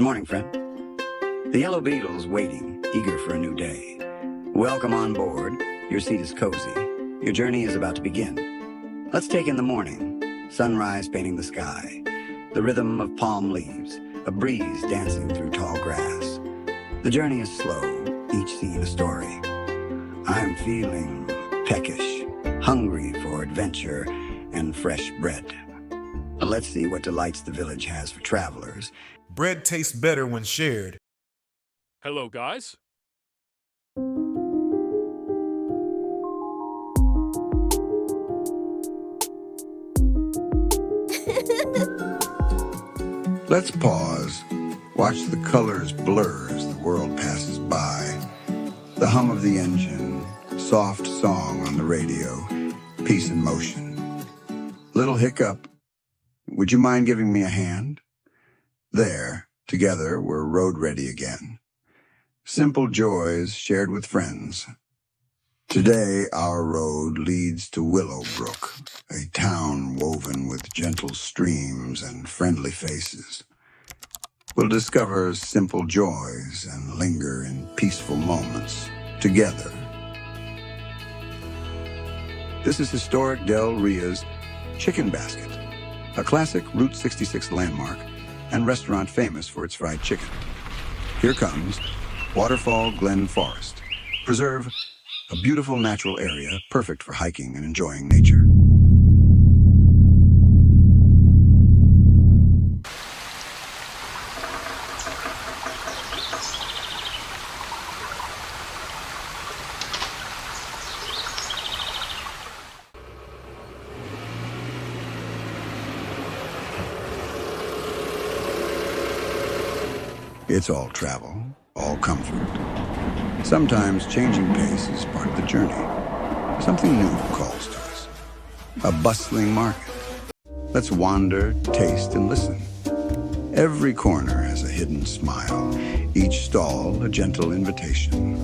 Good morning, friend. The yellow beetle's waiting, eager for a new day. Welcome on board. Your seat is cozy. Your journey is about to begin. Let's take in the morning. Sunrise painting the sky. The rhythm of palm leaves. A breeze dancing through tall grass. The journey is slow, each scene a story. I'm feeling peckish, hungry for adventure and fresh bread. Let's see what delights the village has for travelers. Bread tastes better when shared. Hello, guys. Let's pause. Watch the colors blur as the world passes by. The hum of the engine, soft song on the radio, peace in motion. Little hiccup. Would you mind giving me a hand? There, together, we're road ready again. Simple joys shared with friends. Today, our road leads to Willowbrook, a town woven with gentle streams and friendly faces. We'll discover simple joys and linger in peaceful moments together. This is historic Del Ria's Chicken Basket, a classic Route 66 landmark and restaurant famous for its fried chicken. Here comes Waterfall Glen Forest, preserve a beautiful natural area perfect for hiking and enjoying nature. It's all travel, all comfort. Sometimes changing pace is part of the journey. Something new calls to us. A bustling market. Let's wander, taste, and listen. Every corner has a hidden smile, each stall a gentle invitation.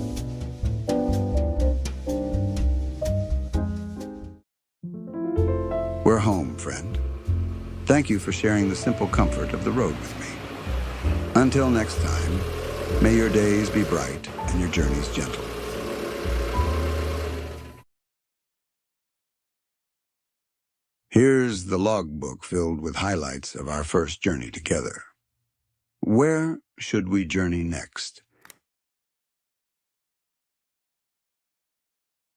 We're home, friend. Thank you for sharing the simple comfort of the road with me. Until next time, may your days be bright and your journeys gentle. Here's the logbook filled with highlights of our first journey together. Where should we journey next?